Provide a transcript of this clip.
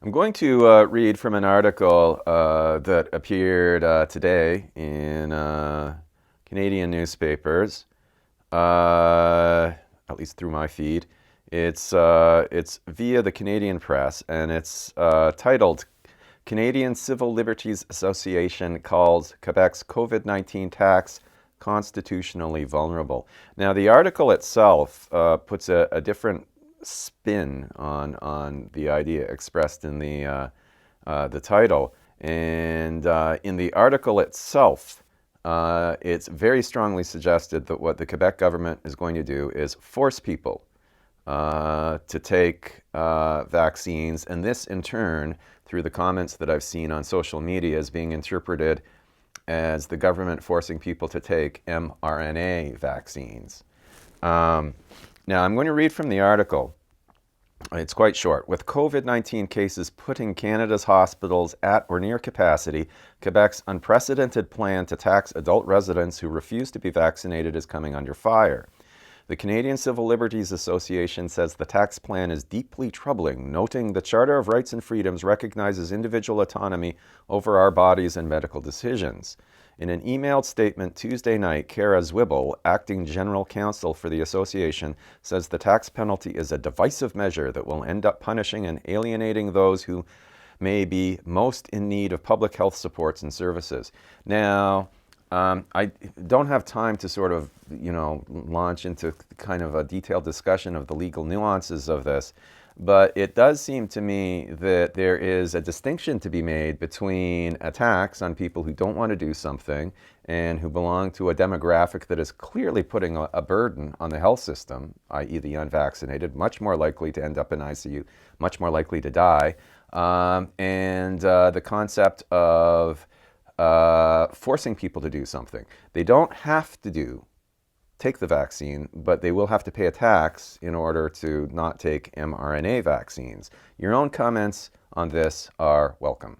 I'm going to read from an article that appeared today in Canadian newspapers, at least through my feed. It's via the Canadian Press, and it's titled "Canadian Civil Liberties Association Calls Quebec's COVID-19 Tax Constitutionally Vulnerable." Now, the article itself puts a different spin on the idea expressed in the title. And in the article itself, it's very strongly suggested that what the Quebec government is going to do is force people to take vaccines. And this, in turn, through the comments that I've seen on social media, is being interpreted as the government forcing people to take mRNA vaccines. Now, I'm going to read from the article. It's quite short. With COVID-19 cases putting Canada's hospitals at or near capacity, Quebec's unprecedented plan to tax adult residents who refuse to be vaccinated is coming under fire. The Canadian Civil Liberties Association says the tax plan is deeply troubling, noting the Charter of Rights and Freedoms recognizes individual autonomy over our bodies and medical decisions. In an emailed statement Tuesday night, Kara Zwibble, acting general counsel for the association, says the tax penalty is a divisive measure that will end up punishing and alienating those who may be most in need of public health supports and services. Now, I don't have time to sort of, launch into kind of a detailed discussion of the legal nuances of this, but it does seem to me that there is a distinction to be made between a tax on people who don't want to do something and who belong to a demographic that is clearly putting a burden on the health system, i.e. the unvaccinated, much more likely to end up in ICU, much more likely to die, and the concept of forcing people to do something. They don't have to take the vaccine, but they will have to pay a tax in order to not take mRNA vaccines. Your own comments on this are welcome.